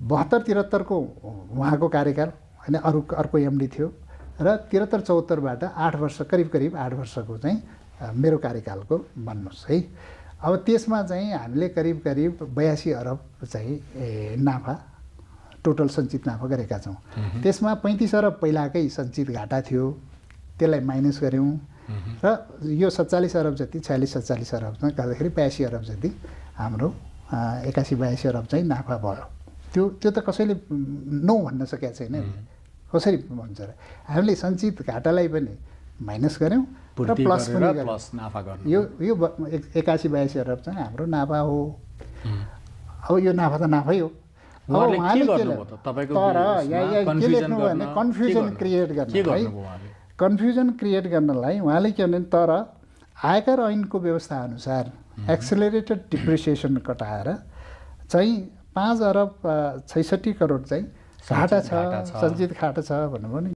72-73 को उहाँको कार्यकाल होइन, अर्को एमडी थियो र 73-74बाट 8 वर्ष करिब 8 वर्षको चाहिँ मेरो कार्यकालको भन्नुहोस् है। अब त्यसमा चाहिँ हामीले करिब 82 अरब चाहिँ नाफा टोटल सञ्चित नाफा गरेका छौँ। त्यसमा 35 अरब पहिलाकै सञ्चित घाटा थियो, त्यसलाई माइनस गऱ्यौँ र यो 47 अरब जति 46-47 अरबमा गर्दाखेरि 82 अरब जति हाम्रो 81-82 अरब चाहिँ नाफा भयो। त्यो त कसैले नो भन्न सकेको छैन। कसरी भन्छ र हामीले सञ्चित घाटालाई पनि माइनस गऱ्यौँ र प्लस पनि गऱ्यौँ। यो 81-82 अरब चाहिँ हाम्रो नाफा हो। अब यो नाफा त नाफै हो। अब उहाँले के तर यहाँ के लेख्नुभयो भने कन्फ्युजन क्रिएट गर्न है, कन्फ्युजन क्रिएट गर्नलाई उहाँले के भने तर आयकर ऐनको व्यवस्था अनुसार एक्सेलरेटेड डिप्रिसिएसन कटाएर चाहिँ 5 अरब 66 करोड चाहिँ घाटा छ, सञ्चित घाटा छ भन्नुभयो नि।